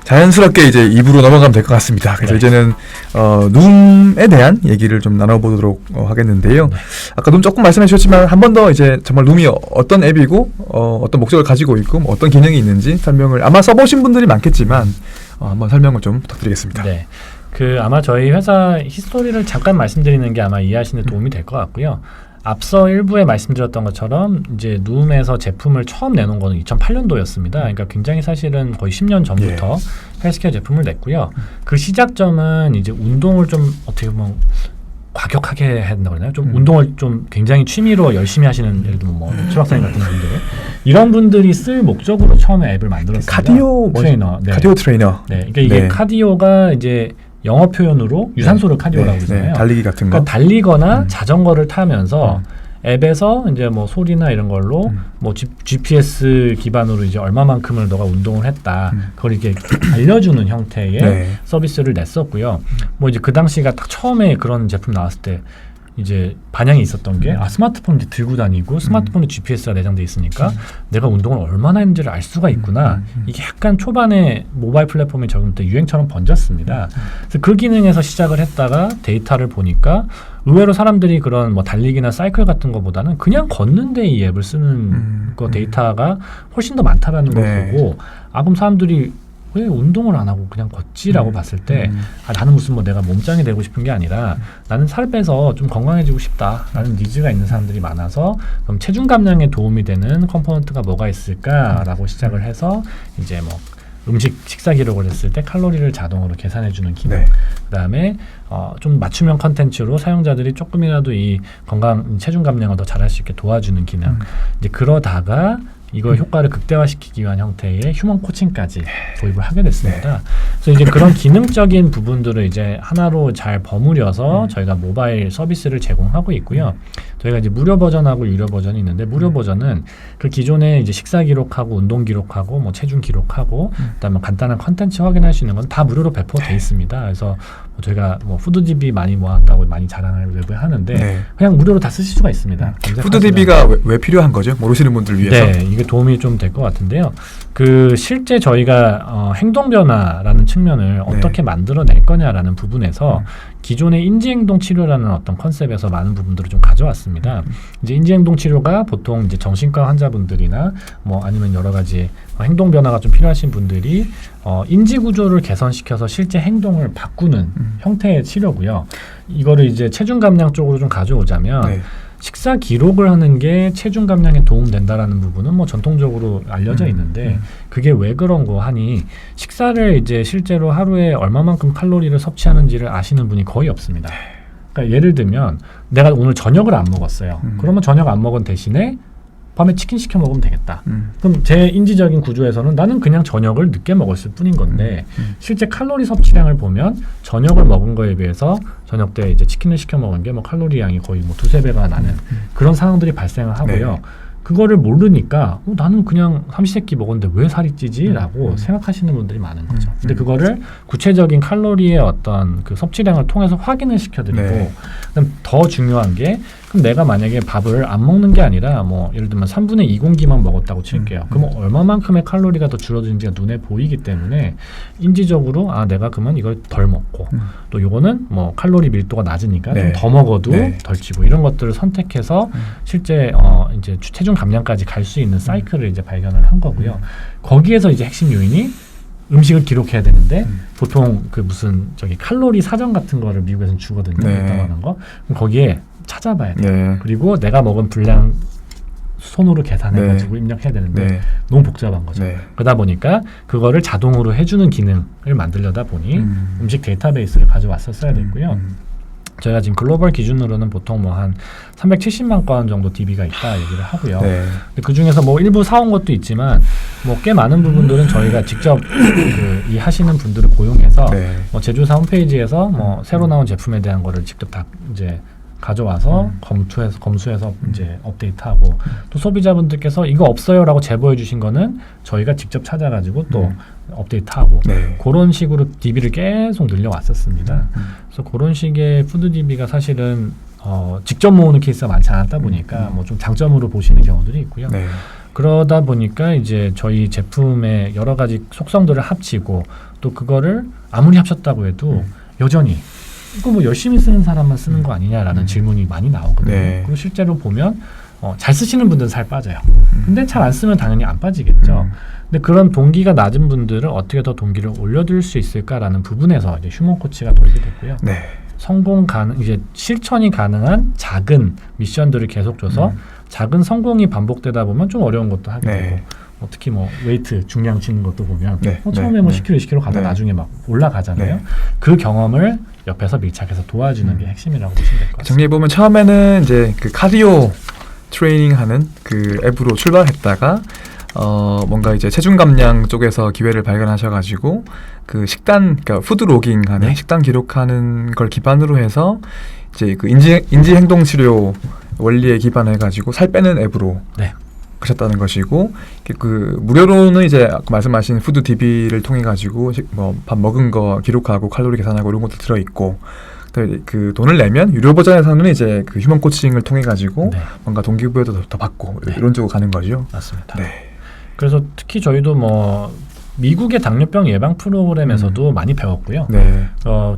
자연스럽게 이제 2부로 넘어가면 될 것 같습니다. 그래서 네. 이제는 룸에 대한 얘기를 좀 나눠보도록 하겠는데요. 네. 아까 룸 조금 말씀해 주셨지만 한 번 더 이제 정말 룸이 어떤 앱이고 어떤 목적을 가지고 있고 뭐 어떤 기능이 있는지 설명을 아마 써보신 분들이 많겠지만 한번 설명을 좀 부탁드리겠습니다. 네. 아마 저희 회사 히스토리를 잠깐 말씀드리는 게 아마 이해하시는 데 도움이 될 것 같고요. 앞서 일부에 말씀드렸던 것처럼 이제 누움에서 제품을 처음 내놓은 거는 2008년도였습니다. 그러니까 굉장히 사실은 거의 10년 전부터 헬스케어 제품을 냈고요. 그 시작점은 이제 운동을 좀 어떻게 보면 과격하게 해야 된다고 그러나요? 좀 운동을 좀 굉장히 취미로 열심히 하시는 예를 들면 뭐 최박사님 같은 분들 이런 분들이 쓸 목적으로 처음에 앱을 만들었습니다. 카디오 트레이너. 네. 카디오 트레이너. 네. 그러니까 이게 카디오가 이제 영어 표현으로 유산소를 카디오라고 그러잖아요. 달리기 같은 거. 그러니까 달리거나 자전거를 타면서 앱에서 이제 뭐 소리나 이런 걸로 뭐 GPS 기반으로 이제 얼마만큼을 너가 운동을 했다. 그걸 이렇게 알려주는 형태의 서비스를 냈었고요. 뭐 이제 그 당시가 딱 처음에 그런 제품 나왔을 때 이제 반향이 있었던 게 스마트폰 이제 들고 다니고 스마트폰에 GPS가 내장돼 있으니까 내가 운동을 얼마나 했는지를 알 수가 있구나. 이게 약간 초반에 모바일 플랫폼이 적용 때 유행처럼 번졌습니다. 그래서 그 기능에서 시작을 했다가 데이터를 보니까 의외로 사람들이 그런 뭐 달리기나 사이클 같은 거보다는 그냥 걷는데 이 앱을 쓰는 거 데이터가 훨씬 더 많다라는 걸 보고 그럼 사람들이 왜 운동을 안 하고 그냥 걷지라고 봤을 때 나는 무슨 뭐 내가 몸짱이 되고 싶은 게 아니라 나는 살 빼서 좀 건강해지고 싶다라는 니즈가 있는 사람들이 많아서 그럼 체중 감량에 도움이 되는 컴포넌트가 뭐가 있을까라고 시작을 해서 이제 뭐 식사 기록을 했을 때 칼로리를 자동으로 계산해주는 기능, 그다음에 좀 맞춤형 컨텐츠로 사용자들이 조금이라도 이 체중 감량을 더 잘할 수 있게 도와주는 기능. 이제 그러다가 이걸 효과를 극대화시키기 위한 형태의 휴먼 코칭까지 도입을 하게 됐습니다. 그래서 이제 그런 기능적인 부분들을 이제 하나로 잘 버무려서 저희가 모바일 서비스를 제공하고 있고요. 저희가 이제 무료 버전하고 유료 버전이 있는데 무료 버전은 그 기존에 이제 식사 기록하고 운동 기록하고 뭐 체중 기록하고 그다음에 간단한 컨텐츠 확인할 수 있는 건 다 무료로 배포돼 있습니다. 그래서 저희가 뭐 푸드DB 많이 모았다고 많이 자랑을 외부에 하는데 그냥 무료로 다 쓰실 수가 있습니다. 푸드DB가 왜 필요한 거죠? 모르시는 분들 위해서. 네, 이게 도움이 좀 될 것 같은데요. 실제 저희가 행동 변화라는 측면을 어떻게 만들어낼 거냐라는 부분에서 기존의 인지행동 치료라는 어떤 컨셉에서 많은 부분들을 좀 가져왔습니다. 이제 인지행동 치료가 보통 이제 정신과 환자분들이나 뭐 아니면 여러 가지 행동 변화가 좀 필요하신 분들이 인지 구조를 개선시켜서 실제 행동을 바꾸는 형태의 치료고요. 이거를 이제 체중 감량 쪽으로 좀 가져오자면 식사 기록을 하는 게 체중 감량에 도움된다라는 부분은 뭐 전통적으로 알려져 있는데 그게 왜 그런 거 하니 식사를 이제 실제로 하루에 얼마만큼 칼로리를 섭취하는지를 아시는 분이 거의 없습니다. 그러니까 예를 들면 내가 오늘 저녁을 안 먹었어요. 그러면 저녁 안 먹은 대신에 밤에 치킨 시켜 먹으면 되겠다. 그럼 제 인지적인 구조에서는 나는 그냥 저녁을 늦게 먹었을 뿐인 건데 실제 칼로리 섭취량을 보면 저녁을 먹은 거에 비해서 저녁 때 이제 치킨을 시켜 먹은 게 뭐 칼로리 양이 거의 뭐 2~3배가 나는 그런 상황들이 발생을 하고요. 그거를 모르니까 나는 그냥 삼시세끼 먹었는데 왜 살이 찌지? 라고 생각하시는 분들이 많은 거죠. 근데 그거를 구체적인 칼로리의 어떤 그 섭취량을 통해서 확인을 시켜드리고 그다음 더 중요한 게 그럼 내가 만약에 밥을 안 먹는 게 아니라 뭐 예를 들면 3분의 2 공기만 먹었다고 칠게요. 그럼 얼마만큼의 칼로리가 더 줄어드는지가 눈에 보이기 때문에 인지적으로 내가 그러면 이걸 덜 먹고 또 요거는 뭐 칼로리 밀도가 낮으니까 좀 더 먹어도 덜 찌고 이런 것들을 선택해서 실제 이제 체중 감량까지 갈 수 있는 사이클을 이제 발견을 한 거고요. 거기에서 이제 핵심 요인이 음식을 기록해야 되는데 보통 그 무슨 칼로리 사전 같은 거를 미국에서는 주거든요. 하는 거. 그럼 거기에 찾아봐야 돼요. 그리고 내가 먹은 분량 손으로 계산해가지고 입력해야 되는데 너무 복잡한 거죠. 그러다 보니까 그거를 자동으로 해주는 기능을 만들려다 보니 음식 데이터베이스를 가져왔었어야 됐고요. 저희가 지금 글로벌 기준으로는 보통 뭐 한 370만 건 정도 DB가 있다 얘기를 하고요. 근데 그 중에서 뭐 일부 사온 것도 있지만 뭐 꽤 많은 부분들은 저희가 직접 이 하시는 분들을 고용해서 뭐 제조사 홈페이지에서 뭐 새로 나온 제품에 대한 거를 직접 다 이제 가져와서 검수해서 이제 업데이트하고 또 소비자분들께서 이거 없어요라고 제보해 주신 거는 저희가 직접 찾아가지고 또 업데이트하고 그런 식으로 DB를 계속 늘려왔었습니다. 그래서 그런 식의 푸드 DB가 사실은 직접 모으는 케이스가 많지 않았다 보니까 뭐 좀 장점으로 보시는 경우들이 있고요. 그러다 보니까 이제 저희 제품의 여러 가지 속성들을 합치고 또 그거를 아무리 합쳤다고 해도 여전히 이거 뭐 열심히 쓰는 사람만 쓰는 거 아니냐라는 질문이 많이 나오거든요. 네. 그리고 실제로 보면 잘 쓰시는 분들은 살 빠져요. 근데 잘 안 쓰면 당연히 안 빠지겠죠. 근데 그런 동기가 낮은 분들은 어떻게 더 동기를 올려줄 수 있을까라는 부분에서 이제 휴먼 코치가 돌게 됐고요. 네. 성공 가능 이제 실천이 가능한 작은 미션들을 계속 줘서 작은 성공이 반복되다 보면 좀 어려운 것도 하게 네. 되고 특히 뭐 웨이트 중량 치는 것도 보면 네. 처음에 네. 뭐 네. 10kg, 20kg 가다 네. 나중에 막 올라가잖아요. 네. 그 경험을 옆에서 밀착해서 도와주는 게 핵심이라고 보시면 될 것 같습니다. 정리해 보면 처음에는 이제 그 카디오 트레이닝하는 그 앱으로 출발했다가 뭔가 이제 체중 감량 쪽에서 기회를 발견하셔가지고 그 식단, 그러니까 푸드 로깅하는 네. 식단 기록하는 걸 기반으로 해서 이제 그 인지 행동 치료 원리에 기반해가지고 살 빼는 앱으로 네. 가셨다는 것이고 그 무료로는 이제 아까 말씀하신 푸드 DB를 통해 가지고 뭐 밥 먹은 거 기록하고 칼로리 계산하고 이런 것도 들어 있고. 그 돈을 내면 유료 버전에서는 이제 그 휴먼 코칭을 통해 가지고 네. 뭔가 동기부여도 더 받고 네. 이런 쪽으로 가는 거죠. 맞습니다. 네. 그래서 특히 저희도 뭐 미국의 당뇨병 예방 프로그램에서도 많이 배웠고요. 네.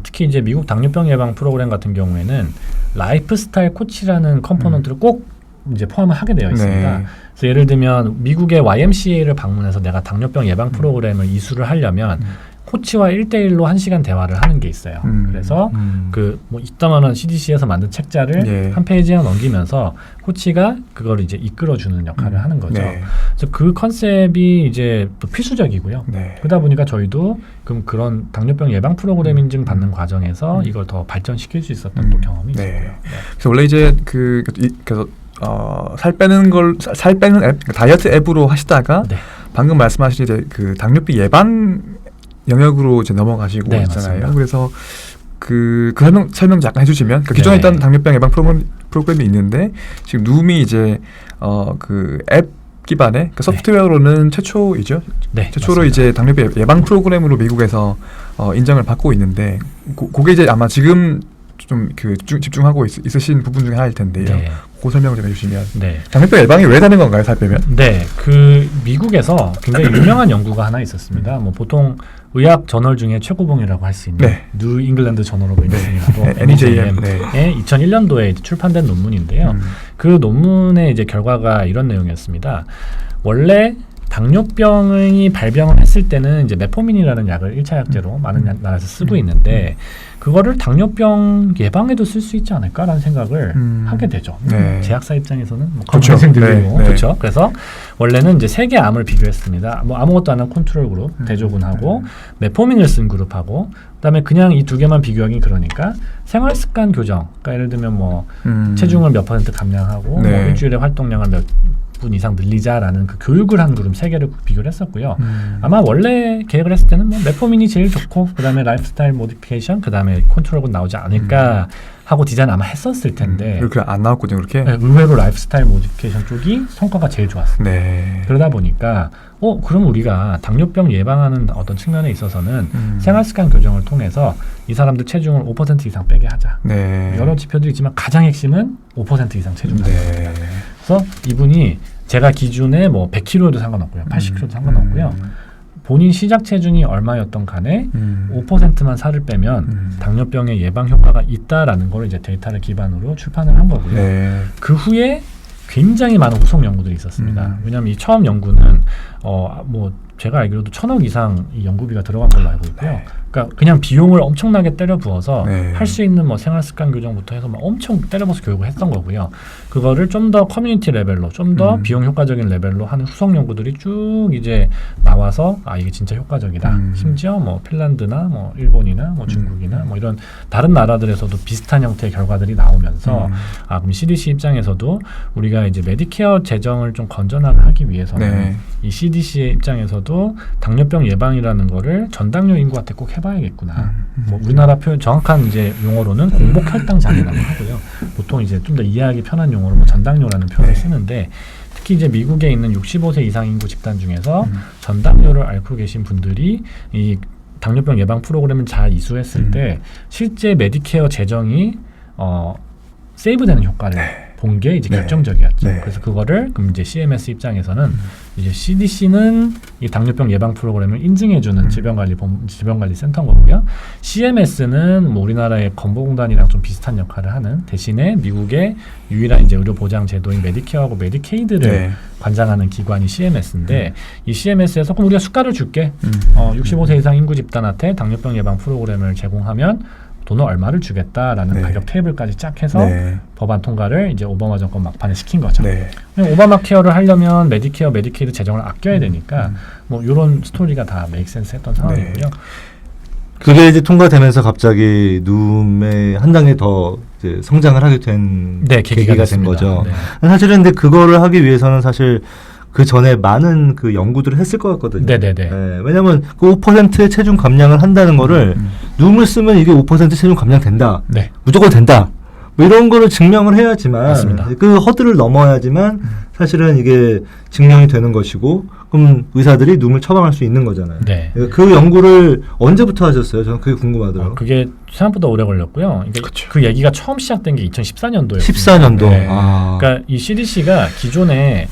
특히 이제 미국 당뇨병 예방 프로그램 같은 경우에는 라이프스타일 코치라는 컴포넌트를 꼭 이제 포함을 하게 되어 있습니다. 네. 그래서 예를 들면 미국의 YMCA를 방문해서 내가 당뇨병 예방 프로그램을 이수를 하려면 코치와 1대1로 1시간 대화를 하는 게 있어요. 그래서 그 뭐 이따만한 CDC에서 만든 책자를 예. 한 페이지에 넘기면서 코치가 그걸 이제 이끌어주는 역할을 하는 거죠. 네. 그래서 그 컨셉이 이제 또 필수적이고요. 네. 그러다 보니까 저희도 그런 당뇨병 예방 프로그램 인증 받는 과정에서 이걸 더 발전시킬 수 있었던 또 경험이 네. 있었고요. 네. 그래서 원래 이제 그래서 살 빼는 앱, 다이어트 앱으로 하시다가 네. 방금 말씀하신 이제 그 당뇨병 예방 영역으로 이제 넘어가시고 네, 있잖아요. 맞습니다. 그래서 그 설명 잠깐 해주시면 그 기존에 네. 있던 당뇨병 예방 프로그램이 있는데 지금 누움이 이제 그 앱 기반의 그 소프트웨어로는 최초이죠. 네, 최초로 맞습니다. 이제 당뇨병 예방 프로그램으로 미국에서 인정을 받고 있는데 그게 이제 아마 지금 좀 그 집중하고 있으신 부분 중에 하나일 텐데요. 네. 그 설명 좀 해주시면. 네. 당뇨병 예방이 왜 되는 건가요, 살 빼면? 네, 그 미국에서 굉장히 유명한 연구가 하나 있었습니다. 뭐 보통 의학 저널 중에 최고봉이라고 할 수 있는 네. 뉴 잉글랜드 저널 오브 메디슨이라고 네, NEJM. NEJM의 2001년도에 출판된 논문인데요. 그 논문의 이제 결과가 이런 내용이었습니다. 원래 당뇨병이 발병을 했을 때는 이제 메포민이라는 약을 1차 약제로 많은 나라에서 쓰고 있는데 그거를 당뇨병 예방에도 쓸 수 있지 않을까라는 생각을 하게 되죠. 네. 제약사 입장에서는 뭐 그렇죠. 검사생들이고 네, 네. 그렇죠. 그래서 원래는 이제 3개 암을 비교했습니다. 뭐 아무것도 안 한 컨트롤 그룹, 대조군하고 메포민을 쓴 그룹하고 그다음에 그냥 이 두 개만 비교하기 그러니까 생활 습관 교정. 그러니까 예를 들면 뭐 체중을 몇 % 감량하고 네. 뭐 일주일에 활동량을 몇 분 이상 늘리자라는 그 교육을 한 그룹 3개를 비교를 했었고요. 아마 원래 계획을 했을 때는 뭐 메포민이 제일 좋고 그다음에 라이프스타일 모디피케이션 그다음에 컨트롤은 나오지 않을까 하고 디자인 아마 했었을 텐데 그렇게 안 나왔거든요, 그렇게. 네, 의외로 라이프스타일 모디피케이션 쪽이 성과가 제일 좋았습니다. 네. 그러다 보니까 그럼 우리가 당뇨병 예방하는 어떤 측면에 있어서는 생활습관 교정을 통해서 이 사람들 체중을 5% 이상 빼게 하자. 네. 여러 지표들이 있지만 가장 핵심은 5% 이상 체중 감량입니다. 네. 그래서 이분이 제가 기준에 뭐 100kg도 상관없고요. 80kg도 상관없고요. 본인 시작 체중이 얼마였던 간에 5%만 살을 빼면 당뇨병의 예방 효과가 있다라는 걸 이제 데이터를 기반으로 출판을 한 거고요. 네. 그 후에 굉장히 많은 후속 연구들이 있었습니다. 왜냐하면 이 처음 연구는 뭐 제가 알기로도 1,000억 이상 이 연구비가 들어간 걸로 알고 있고요. 네. 그러니까 그냥 비용을 엄청나게 때려 부어서 네. 할 수 있는 뭐 생활 습관 교정부터 해서 막 엄청 때려 부어서 교육을 했던 거고요. 그거를 좀 더 커뮤니티 레벨로 좀 더 비용 효과적인 레벨로 하는 후속 연구들이 쭉 이제 나와서 이게 진짜 효과적이다. 심지어 뭐 핀란드나 뭐 일본이나 뭐 중국이나 뭐 이런 다른 나라들에서도 비슷한 형태의 결과들이 나오면서 그럼 CDC 입장에서도 우리가 이제 메디케어 재정을 좀 건전하게 하기 위해서는 네. 이 CDC의 입장에서도 당뇨병 예방이라는 거를 전당뇨 인구한테 꼭 해봐야겠구나. 뭐 우리나라 표현 정확한 이제 용어로는 공복 혈당 장애라고 하고요. 보통 이제 좀 더 이해하기 편한 용어로 뭐 전당뇨라는 표현을 쓰는데 특히 이제 미국에 있는 65세 이상 인구 집단 중에서 전당뇨를 앓고 계신 분들이 이 당뇨병 예방 프로그램을 잘 이수했을 때 실제 메디케어 재정이 세이브되는 효과를 본 게 이제 네. 결정적이었죠. 네. 그래서 그거를 그럼 이제 CMS 입장에서는 이제 CDC는 이 당뇨병 예방 프로그램을 인증해주는 질병관리센터인 거고요. CMS는 뭐 우리나라의 건보공단이랑 좀 비슷한 역할을 하는 대신에 미국의 유일한 이제 의료 보장 제도인 메디케어하고 메디케이드를 네. 관장하는 기관이 CMS인데 이 CMS에서 그럼 우리가 수가를 줄게. 65세 이상 인구 집단한테 당뇨병 예방 프로그램을 제공하면 돈을 얼마를 주겠다라는 네. 가격 테이블까지 쫙 해서 네. 법안 통과를 이제 오바마 정권 막판에 시킨 거죠. 네. 오바마 케어를 하려면 메디케어, 메디케이드 재정을 아껴야 되니까 뭐 이런 스토리가 다 메이크 센스 했던 상황이고요. 그게 이제 통과되면서 갑자기 룸에 한 단계 더 이제 성장을 하게 된 네, 계기가 된 됐습니다. 거죠. 네. 사실은 근데 그거를 하기 위해서는 사실 그 전에 많은 그 연구들을 했을 것 같거든요. 네네네. 네, 왜냐하면 그 5%의 체중 감량을 한다는 거를 룸을 쓰면 이게 5% 체중 감량 된다. 네. 무조건 된다. 뭐 이런 거를 증명을 해야지만 맞습니다. 그 허들을 넘어야지만 사실은 이게 증명이 되는 것이고 그럼 의사들이 룸을 처방할 수 있는 거잖아요. 네. 그 연구를 언제부터 하셨어요? 저는 그게 궁금하더라고요. 그게 생각보다 오래 걸렸고요. 그러니까 그 얘기가 처음 시작된 게 2014년도였어요. 14년도. 네. 아. 그러니까 이 CDC가 기존에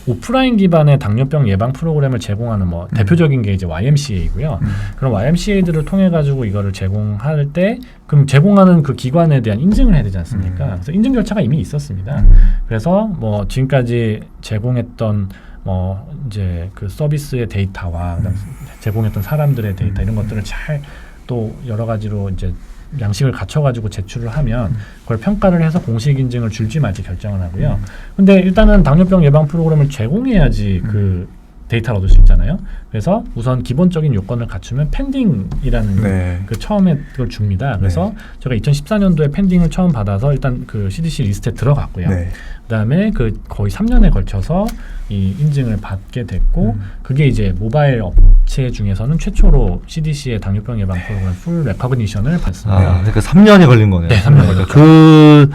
오프라인 기반의 당뇨병 예방 프로그램을 제공하는 뭐 대표적인 게 이제 YMCA이고요. 그럼 YMCA들을 통해 가지고 이거를 제공할 때 그럼 제공하는 그 기관에 대한 인증을 해야 되지 않습니까? 그래서 인증 절차가 이미 있었습니다. 그래서 뭐 지금까지 제공했던 뭐 이제 그 서비스의 데이터와 그다음 제공했던 사람들의 데이터 이런 것들을 잘 또 여러 가지로 이제 양식을 갖춰가지고 제출을 하면 그걸 평가를 해서 공식 인증을 줄지 말지 결정을 하고요. 근데 일단은 당뇨병 예방 프로그램을 제공해야지 그 데이터를 얻을 수 있잖아요. 그래서 우선 기본적인 요건을 갖추면 펜딩이라는 네. 그 처음에 그걸 줍니다. 그래서 제가 2014년도에 펜딩을 처음 받아서 일단 그 CDC 리스트에 들어갔고요. 네. 그다음에 그 거의 3년에 걸쳐서 이 인증을 받게 됐고 그게 이제 모바일 업체 중에서는 최초로 CDC의 당뇨병 예방 프로그램 풀 레커그니션을 받습니다. 그러니까 3년이 걸린 거네요. 네, 3년 걸렸죠. 그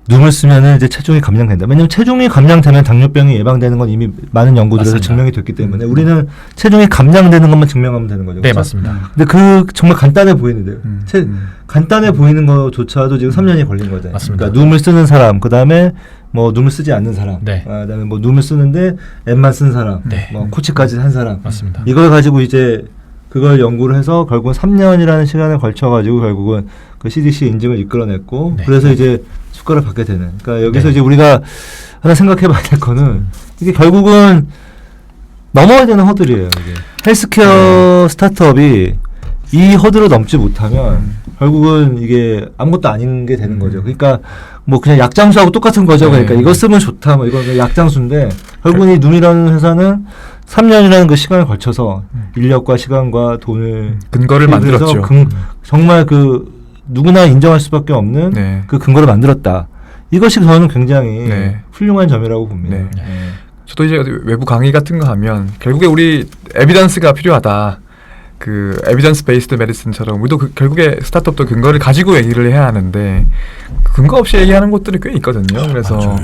룸을 쓰면은 이제 체중이 감량된다. 왜냐면 체중이 감량되면 당뇨병이 예방되는 건 이미 많은 연구들에서 맞습니다. 증명이 됐기 때문에 우리는 체중이 감량되는 것만 증명하면 되는 거죠. 네, 그렇죠? 맞습니다. 근데 그 정말 간단해 보이는데요. 간단해 보이는 것조차도 지금 3년이 걸린 거잖아요. 맞습니다. 그러니까 룸을 쓰는 사람, 그다음에 뭐 룸을 쓰지 않는 사람, 네. 그다음에 뭐 룸을 쓰는데 앱만 쓴 사람, 네. 뭐 코치까지 한 사람. 맞습니다. 이걸 가지고 이제 그걸 연구를 해서 결국은 3년이라는 시간을 걸쳐가지고 결국은 그 CDC 인증을 이끌어냈고 네. 그래서 이제 수가를 받게 되는. 그러니까 여기서 네. 이제 우리가 하나 생각해봐야 될 거는 이게 결국은 넘어야 되는 허들이에요. 이게. 헬스케어 스타트업이 이 허들을 넘지 못하면 결국은 이게 아무것도 아닌 게 되는 거죠. 그러니까 뭐 그냥 약장수하고 똑같은 거죠. 그러니까 이거 쓰면 좋다, 뭐 이건 약장수인데 결국은 이 룸이라는 회사는 3년이라는 그 시간을 걸쳐서 인력과 시간과 돈을 근거를 투입해서 만들었죠. 정말 그 누구나 인정할 수밖에 없는 네. 그 근거를 만들었다. 이것이 저는 굉장히 네. 훌륭한 점이라고 봅니다. 네. 네. 저도 이제 어디 외부 강의 같은 거 하면 결국에 우리 에비던스가 필요하다. 그 에비던스 베이스드 메디슨처럼 우리도 결국에 스타트업도 근거를 가지고 얘기를 해야 하는데 근거 없이 얘기하는 곳들이 꽤 있거든요. 그래서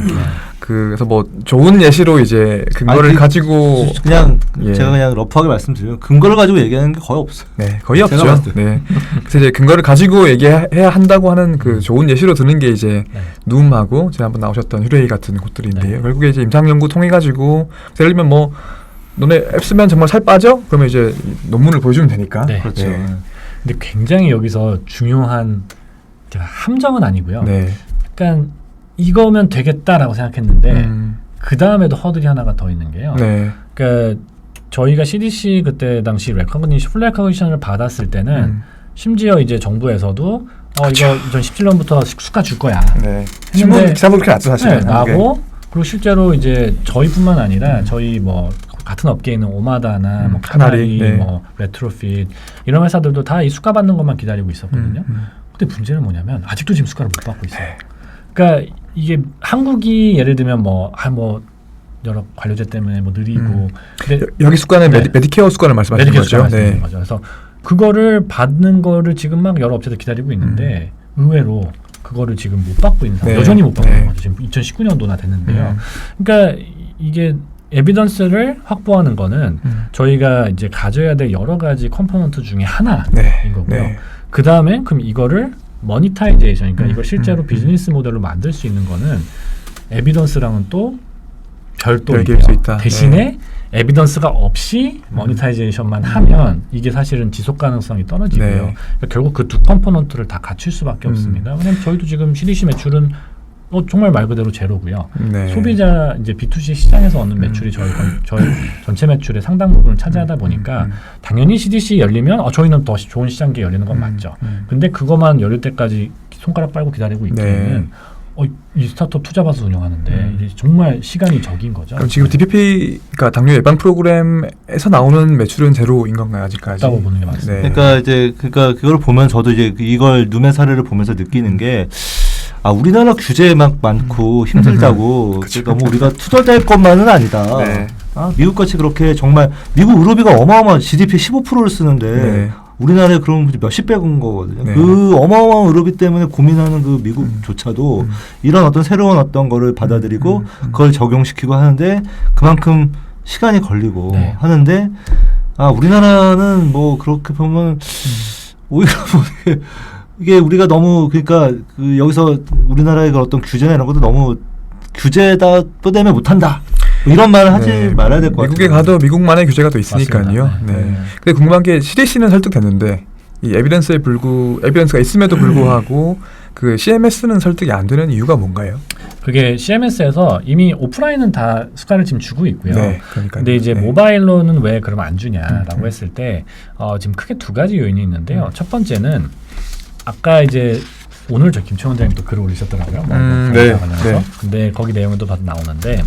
그래서 뭐 좋은 예시로 이제 근거를 가지고 그냥 예. 제가 그냥 러프하게 말씀드리면 근거를 가지고 얘기하는 게 거의 없어요. 네, 거의 제가 없죠. 봤을 때. 네. 그래서 이제 근거를 가지고 얘기해야 한다고 하는 그 좋은 예시로 드는 게 이제 눔하고 제가 한번 나오셨던 휴레이 같은 곳들인데요. 결국에 이제 임상 연구 통해 가지고 예를 들면 뭐 너네 앱 쓰면 정말 살 빠져? 그러면 이제 논문을 보여주면 되니까. 네. 그렇죠. 네. 근데 굉장히 여기서 중요한 제가 함정은 아니고요. 네. 약간 이거면 되겠다라고 생각했는데 그 다음에도 허들이 하나가 더 있는 게요. 네. 그러니까 저희가 CDC 그때 당시 풀 레커그니션을 받았을 때는 심지어 이제 정부에서도 이거 2017년부터 수가 줄 거야. 네. 신문 기사도 그렇게 났죠, 사실은. 네, 나고 그리고 실제로 이제 저희뿐만 아니라 저희 뭐 같은 업계에 있는 오마다나 뭐 카나리, 네. 뭐 레트로핏 이런 회사들도 다 이 수가 받는 것만 기다리고 있었거든요. 근데 문제는 뭐냐면 아직도 지금 수가를 못 받고 있어요. 그러니까 이게 한국이 예를 들면 뭐 여러 관료제 때문에 뭐 느리고 근데 여기 수가는 네. 메디케어 수가를 말씀하시는 메디케어 거죠. 수가 말씀하시는 거죠. 그래서 그거를 받는 거를 지금 막 여러 업체들 기다리고 있는데 의외로 그거를 지금 못 받고 있는 상황, 네. 여전히 못 받고 네. 있는 거죠. 지금 2019년도나 됐는데요. 그러니까 이게 에비던스를 확보하는 거는 저희가 이제 가져야 될 여러 가지 컴포넌트 중에 하나인 네. 거고요. 네. 그 다음에 그럼 이거를 머니타이제이션, 그러니까 이걸 실제로 비즈니스 모델로 만들 수 있는 거는 에비던스랑은 또 별도이고요. 별개일 수 있다. 대신에 에비던스가 없이 모니타이제이션만 하면 이게 사실은 지속 가능성이 떨어지고요. 네. 그러니까 결국 그 두 컴포넌트를 다 갖출 수밖에 없습니다. 왜냐하면 저희도 지금 CDC 매출은 정말 말 그대로 제로고요. 네. 소비자 이제 B2C 시장에서 얻는 매출이 저희 전체 매출의 상당 부분을 차지하다 보니까 당연히 CDC 열리면 저희는 더 좋은 시장기에 열리는 건 맞죠. 근데 그것만 열릴 때까지 손가락 빨고 기다리고 있기에는 이 스타트업 투자 받아서 운영하는데 이게 정말 시간이 적인 거죠. 그럼 지금 DPP가 당뇨 예방 프로그램에서 나오는 매출은 제로인 건가요, 아직까지? 있다고 보는 게 맞습니다. 네. 그러니까 그걸 보면 저도 이제 이걸 누메 사례를 보면서 느끼는 게 우리나라 규제 막 많고 힘들다고 너무 우리가 투덜댈 것만은 아니다. 네. 미국 같이 그렇게 정말 미국 의료비가 어마어마한 GDP 15%를 쓰는데 네. 우리나라에 그럼 몇십 배인 거거든요. 네. 그 어마어마한 의료비 때문에 고민하는 그 미국조차도 이런 어떤 새로운 어떤 거를 받아들이고 그걸 적용시키고 하는데 그만큼 시간이 걸리고 네. 하는데 우리나라는 뭐 그렇게 보면 오히려 뭐 이게 우리가 너무 그러니까 여기서 우리나라의 그 어떤 규제나 이런 것도 너무 규제다 때문에 못한다. 이런 말을 하지 말아야 될 것 같아요. 미국에 가도 미국만의 규제가 또 있으니까요. 맞습니다. 네. 근데 궁금한 게 CDC는 설득됐는데 이 에비던스가 있음에도 불구하고 그 CMS는 설득이 안 되는 이유가 뭔가요? 그게 CMS에서 이미 오프라인은 다 수가를 지금 주고 있고요. 네, 그러니까요. 근데 이제 네. 모바일로는 왜 그러면 안 주냐라고 했을 때 지금 크게 두 가지 요인이 있는데요. 첫 번째는 아까 이제 오늘 저 김채원 대행도 글을 올리셨더라고요. 네, 관련해서. 네. 근데 거기 내용도 봐도 나오는데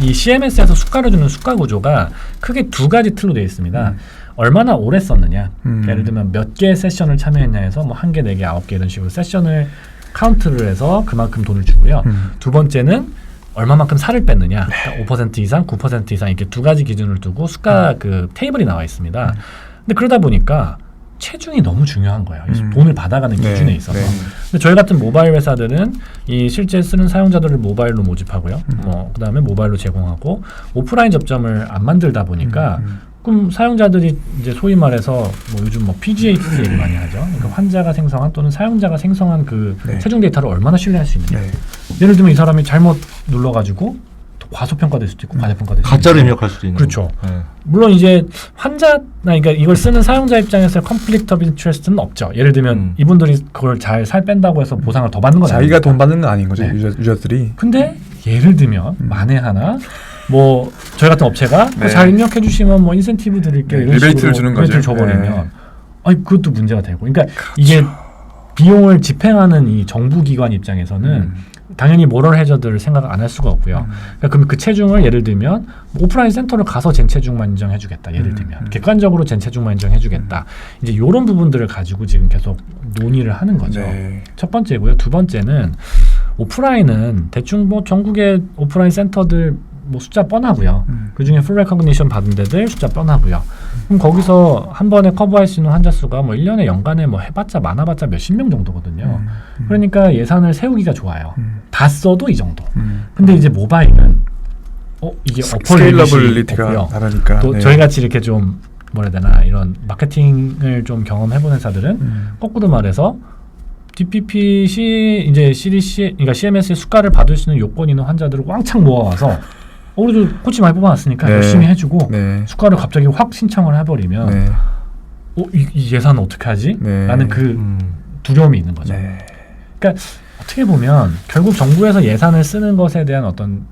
이 CMS에서 수가를 주는 수가 구조가 크게 두 가지 틀로 되어 있습니다. 얼마나 오래 썼느냐. 예를 들면 몇 개의 세션을 참여했냐 해서 뭐 1개, 4개, 9개 이런 식으로 세션을 카운트를 해서 그만큼 돈을 주고요. 두 번째는 얼마만큼 살을 뺐느냐. 그러니까 5% 이상, 9% 이상 이렇게 두 가지 기준을 두고 수가 그 테이블이 나와 있습니다. 근데 그러다 보니까 체중이 너무 중요한 거예요. 이 돈을 받아가는 기준에 있어서. 근데 저희 같은 모바일 회사들은 이 실제 쓰는 사용자들을 모바일로 모집하고요. 그다음에 모바일로 제공하고 오프라인 접점을 안 만들다 보니까 그럼 사용자들이 이제 소위 말해서 뭐 요즘 뭐 PGH 얘기 많이 하죠. 그러니까 환자가 생성한 또는 사용자가 생성한 그 체중 데이터를 얼마나 신뢰할 수 있느냐. 예를 들면 이 사람이 잘못 눌러가지고 과소평가될 수도 있고 과대평가될 수도 있고 가짜로 입력할 수도 있는 그렇죠. 네. 물론 이제 그러니까 이걸 쓰는 사용자 입장에서 conflict of interest는 없죠. 예를 들면 이분들이 그걸 잘 살 뺀다고 해서 보상을 더 받는 건 자기가 아니니까. 돈 받는 건 아닌 거죠. 네. 유저들이. 근데 예를 들면 만에 하나 뭐 저희 같은 업체가 네. 잘 입력해 주시면 뭐 인센티브 드릴게요. 이런 리베이트를 식으로 주는 리베이트를 거죠. 줘버리면 네. 아니 그것도 문제가 되고. 그러니까 이게 비용을 집행하는 이 정부기관 입장에서는 당연히 모럴 해저드를 생각 안 할 수가 없고요. 그러니까 그럼 그 체중을 예를 들면 오프라인 센터를 가서 젠 체중만 인정해주겠다. 예를 들면 객관적으로 젠 체중만 인정해주겠다. 이제 이런 부분들을 가지고 지금 계속 논의를 하는 거죠. 네. 첫 번째고요. 두 번째는 오프라인은 대충 뭐 전국의 오프라인 센터들 뭐 숫자 뻔하고요. 그 중에 풀 레커그니션 받은 데들 숫자 뻔하고요. 그럼 거기서 한 번에 커버할 수 있는 환자 수가 뭐 1년에 연간에 뭐 해봤자 많아봤자 몇십 명 정도거든요. 그러니까 예산을 세우기가 좋아요. 다 써도 이 정도. 근데 이제 모바일은 이게 스케일러블리티가 없고요. 다르니까. 또 저희 같이 이렇게 좀 뭐라 해야 되나 이런 마케팅을 좀 경험해본 회사들은 거꾸로 말해서 DPP 이제 CDC 그러니까 CMS의 수가를 받을 수 있는 요건 있는 환자들을 왕창 모아와서 우리도 코치 많이 뽑아놨으니까 네. 열심히 해주고 네. 수가를 갑자기 확 신청을 해버리면 네. 이 예산은 어떻게 하지? 네. 라는 그 두려움이 있는 거죠. 네. 그러니까 어떻게 보면 결국 정부에서 예산을 쓰는 것에 대한 어떤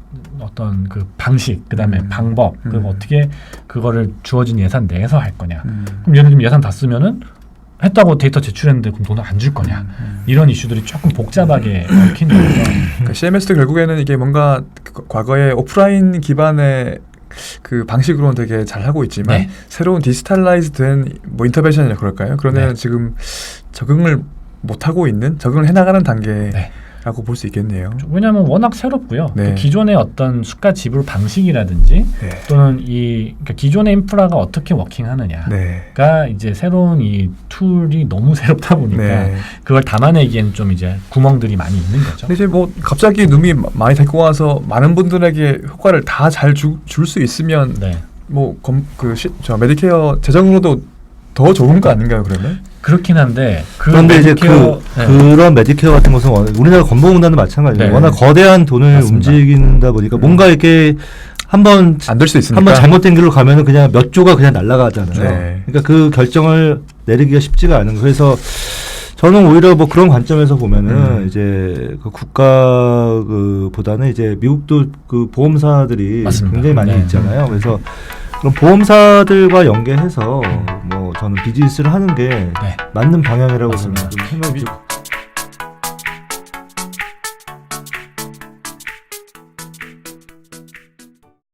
그 방식, 그다음에 방법, 그리고 어떻게 그거를 주어진 예산 내에서 할 거냐. 그럼 예를 들면 예산 다 쓰면은 했다고 데이터 제출했는데 그럼 돈을 안 줄 거냐. 이런 이슈들이 조금 복잡하게 얽힌 거죠. 그러니까 CMS도 결국에는 이게 뭔가 과거에 오프라인 기반의 그 방식으로는 되게 잘 하고 있지만 네. 새로운 디지털라이즈된 뭐 인터벤션이라 그럴까요? 그러면 네. 지금 적응을 못 하고 있는 적응을 해나가는 단계라고 네. 볼 수 있겠네요. 왜냐하면 워낙 새롭고요. 네. 그 기존의 어떤 수가 지불 방식이라든지 네. 또는 그러니까 기존의 인프라가 어떻게 워킹하느냐가 네. 이제 새로운 이 툴이 너무 새롭다 보니까 네. 그걸 담아내기엔 좀 이제 구멍들이 많이 있는 거죠. 근데 이제 뭐 갑자기 눔이 많이 데리고 와서 많은 분들에게 효과를 다 잘 줄 수 있으면 네. 뭐 저 메디케어 재정으로도 더 좋은 거 아닌가요? 그러면? 그렇긴 한데 그런데 이제 메디케어- 네. 그런 메디케어 같은 것은 우리나라 건보공단도 마찬가지예요. 네. 워낙 거대한 돈을 맞습니다. 움직인다 보니까 뭔가 이렇게 한번 안 될 수 있으니까. 한번 잘못된 길로 가면은 그냥 몇 조가 그냥 날아가잖아요. 네. 그러니까 그 결정을 내리기가 쉽지가 않은 거예요. 그래서 저는 오히려 뭐 그런 관점에서 보면은 이제 그 국가 보다는 이제 미국도 그 보험사들이 맞습니다. 굉장히 많이 네. 있잖아요. 그래서 그런 보험사들과 연계해서 뭐 저는 비즈니스를 하는 게 네. 맞는 방향이라고 저는 맞습니다. 좀 생각이 들고